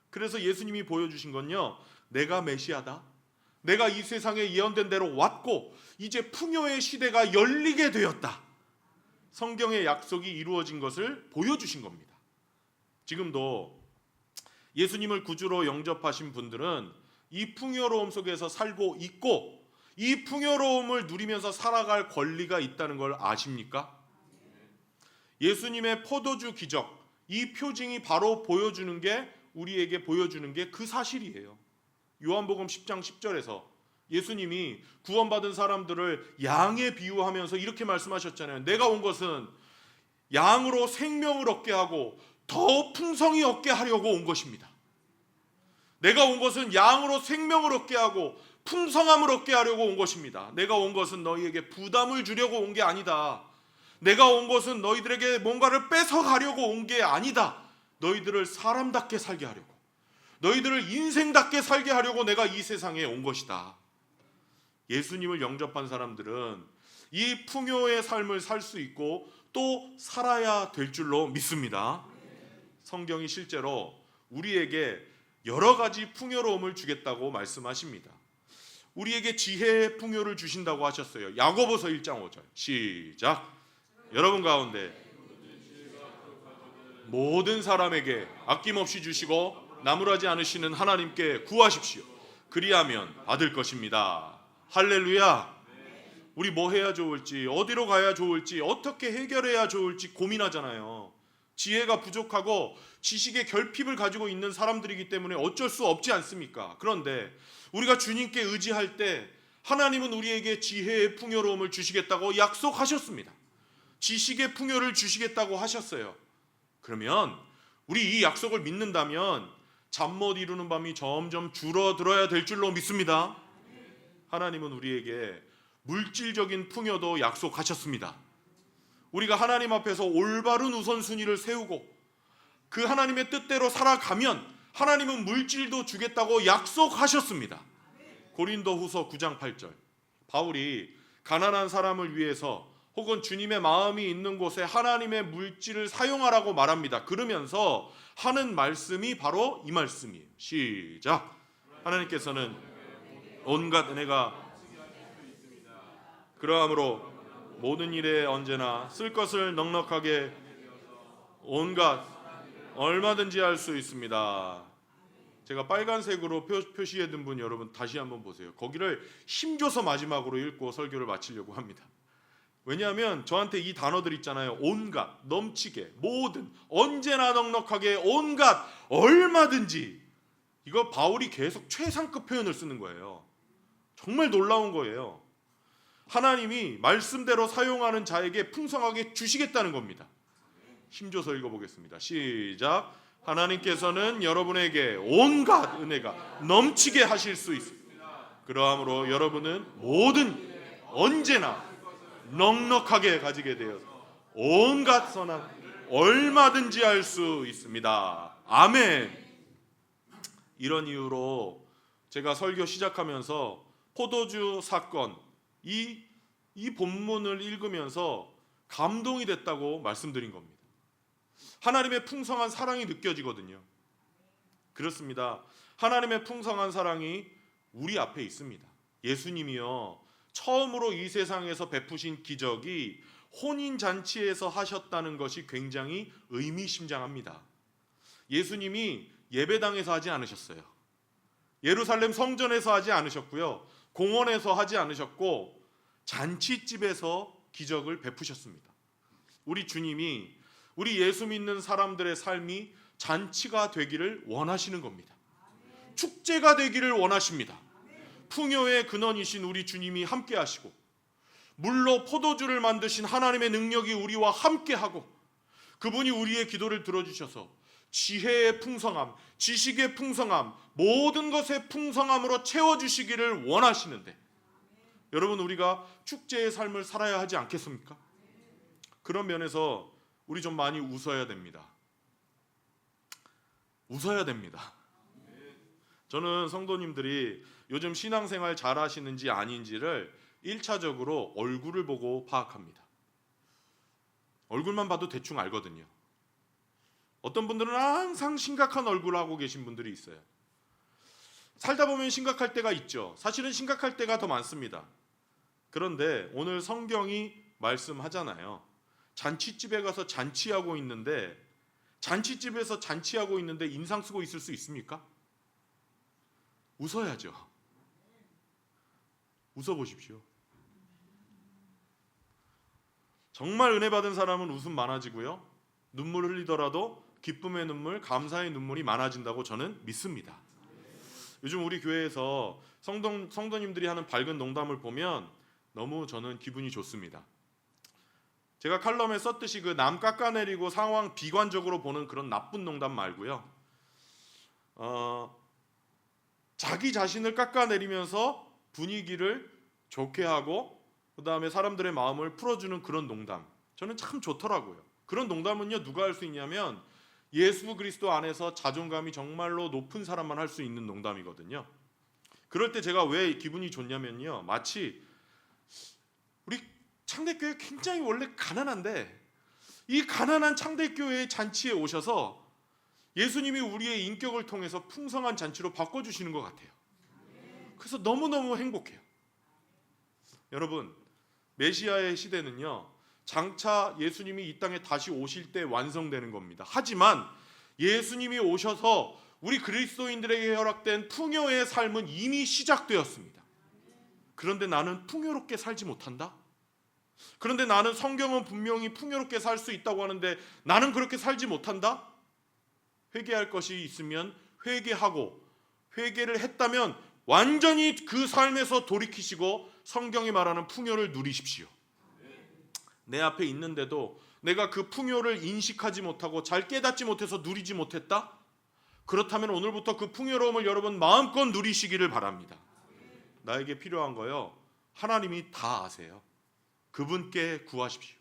그래서 예수님이 보여주신 건요, 내가 메시아다. 내가 이 세상에 예언된 대로 왔고 이제 풍요의 시대가 열리게 되었다. 성경의 약속이 이루어진 것을 보여주신 겁니다. 지금도 예수님을 구주로 영접하신 분들은 이 풍요로움 속에서 살고 있고 이 풍요로움을 누리면서 살아갈 권리가 있다는 걸 아십니까? 예수님의 포도주 기적, 이 표징이 바로 우리에게 보여주는 게 그 사실이에요. 요한복음 10장 10절에서 예수님이 구원받은 사람들을 양에 비유하면서 이렇게 말씀하셨잖아요. 내가 온 것은 양으로 생명을 얻게 하고 더 풍성히 얻게 하려고 온 것입니다. 내가 온 것은 양으로 생명을 얻게 하고 풍성함을 얻게 하려고 온 것입니다. 내가 온 것은 너희에게 부담을 주려고 온 게 아니다. 내가 온 것은 너희들에게 뭔가를 뺏어가려고 온 게 아니다. 너희들을 사람답게 살게 하려고, 너희들을 인생답게 살게 하려고 내가 이 세상에 온 것이다. 예수님을 영접한 사람들은 이 풍요의 삶을 살 수 있고 또 살아야 될 줄로 믿습니다. 성경이 실제로 우리에게 여러 가지 풍요로움을 주겠다고 말씀하십니다. 우리에게 지혜의 풍요를 주신다고 하셨어요. 야고보서 1장 5절 시작. 여러분 가운데 모든 사람에게 아낌없이 주시고 나무라지 않으시는 하나님께 구하십시오. 그리하면 받을 것입니다. 할렐루야. 우리 뭐 해야 좋을지, 어디로 가야 좋을지, 어떻게 해결해야 좋을지 고민하잖아요. 지혜가 부족하고 지식의 결핍을 가지고 있는 사람들이기 때문에 어쩔 수 없지 않습니까? 그런데 우리가 주님께 의지할 때 하나님은 우리에게 지혜의 풍요로움을 주시겠다고 약속하셨습니다. 지식의 풍요를 주시겠다고 하셨어요. 그러면 우리 이 약속을 믿는다면 잠 못 이루는 밤이 점점 줄어들어야 될 줄로 믿습니다. 하나님은 우리에게 물질적인 풍요도 약속하셨습니다. 우리가 하나님 앞에서 올바른 우선순위를 세우고 그 하나님의 뜻대로 살아가면 하나님은 물질도 주겠다고 약속하셨습니다. 고린도후서 9장 8절 바울이 가난한 사람을 위해서 혹은 주님의 마음이 있는 곳에 하나님의 물질을 사용하라고 말합니다. 그러면서 하는 말씀이 바로 이 말씀이에요. 시작. 하나님께서는 온갖 은혜가 그러함으로 모든 일에 언제나 쓸 것을 넉넉하게 온갖 얼마든지 할 수 있습니다. 제가 빨간색으로 표시해둔 분 여러분 다시 한번 보세요. 거기를 힘줘서 마지막으로 읽고 설교를 마치려고 합니다. 왜냐하면 저한테 이 단어들 있잖아요. 온갖, 넘치게, 모든, 언제나 넉넉하게, 온갖, 얼마든지. 이거 바울이 계속 최상급 표현을 쓰는 거예요. 정말 놀라운 거예요. 하나님이 말씀대로 사용하는 자에게 풍성하게 주시겠다는 겁니다. 힘줘서 읽어보겠습니다. 시작. 하나님께서는 여러분에게 온갖 은혜가 넘치게 하실 수 있습니다. 그러함으로 여러분은 모든 언제나 넉넉하게 가지게 되어서 온갖 선한 얼마든지 할 수 있습니다. 아멘. 이런 이유로 제가 설교 시작하면서 포도주 사건, 이 이 본문을 읽으면서 감동이 됐다고 말씀드린 겁니다. 하나님의 풍성한 사랑이 느껴지거든요. 그렇습니다. 하나님의 풍성한 사랑이 우리 앞에 있습니다. 예수님이요, 처음으로 이 세상에서 베푸신 기적이 혼인잔치에서 하셨다는 것이 굉장히 의미심장합니다. 예수님이 예배당에서 하지 않으셨어요. 예루살렘 성전에서 하지 않으셨고요, 공원에서 하지 않으셨고 잔치집에서 기적을 베푸셨습니다. 우리 주님이 우리 예수 믿는 사람들의 삶이 잔치가 되기를 원하시는 겁니다. 축제가 되기를 원하십니다. 풍요의 근원이신 우리 주님이 함께 하시고, 물로 포도주를 만드신 하나님의 능력이 우리와 함께하고, 그분이 우리의 기도를 들어주셔서 지혜의 풍성함, 지식의 풍성함, 모든 것의 풍성함으로 채워주시기를 원하시는데, 여러분, 우리가 축제의 삶을 살아야 하지 않겠습니까? 그런 면에서 우리 좀 많이 웃어야 됩니다. 웃어야 됩니다. 저는 성도님들이 요즘 신앙생활 잘 하시는지 아닌지를 1차적으로 얼굴을 보고 파악합니다. 얼굴만 봐도 대충 알거든요. 어떤 분들은 항상 심각한 얼굴을 하고 계신 분들이 있어요. 살다 보면 심각할 때가 있죠. 사실은 심각할 때가 더 많습니다. 그런데 오늘 성경이 말씀하잖아요. 잔치집에 가서 잔치하고 있는데, 잔치집에서 잔치하고 있는데 인상 쓰고 있을 수 있습니까? 웃어야죠. 웃어보십시오. 정말 은혜 받은 사람은 웃음 많아지고요, 눈물 흘리더라도 기쁨의 눈물, 감사의 눈물이 많아진다고 저는 믿습니다. 요즘 우리 교회에서 성도님들이 하는 밝은 농담을 보면 너무 저는 기분이 좋습니다. 제가 칼럼에 썼듯이 그 남 깎아내리고 상황 비관적으로 보는 그런 나쁜 농담 말고요, 자기 자신을 깎아내리면서 분위기를 좋게 하고 그 다음에 사람들의 마음을 풀어주는 그런 농담, 저는 참 좋더라고요. 그런 농담은요, 누가 할 수 있냐면 예수 그리스도 안에서 자존감이 정말로 높은 사람만 할 수 있는 농담이거든요. 그럴 때 제가 왜 기분이 좋냐면요, 마치 우리 창대교회 굉장히 원래 가난한데 이 가난한 창대교회의 잔치에 오셔서 예수님이 우리의 인격을 통해서 풍성한 잔치로 바꿔주시는 것 같아요. 그래서 너무너무 행복해요. 여러분, 메시아의 시대는요, 장차 예수님이 이 땅에 다시 오실 때 완성되는 겁니다. 하지만 예수님이 오셔서 우리 그리스도인들에게 허락된 풍요의 삶은 이미 시작되었습니다. 그런데 나는 풍요롭게 살지 못한다? 그런데 나는 성경은 분명히 풍요롭게 살 수 있다고 하는데 나는 그렇게 살지 못한다? 회개할 것이 있으면 회개하고, 회개를 했다면 완전히 그 삶에서 돌이키시고 성경이 말하는 풍요를 누리십시오. 내 앞에 있는데도 내가 그 풍요를 인식하지 못하고 잘 깨닫지 못해서 누리지 못했다? 그렇다면 오늘부터 그 풍요로움을 여러분 마음껏 누리시기를 바랍니다. 나에게 필요한 거요, 하나님이 다 아세요. 그분께 구하십시오.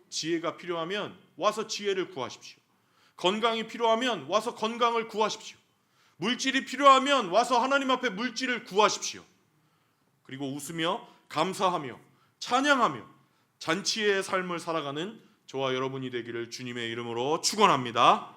지혜가 필요하면 와서 지혜를 구하십시오. 건강이 필요하면 와서 건강을 구하십시오. 물질이 필요하면 와서 하나님 앞에 물질을 구하십시오. 그리고 웃으며 감사하며 찬양하며 잔치의 삶을 살아가는 저와 여러분이 되기를 주님의 이름으로 축원합니다.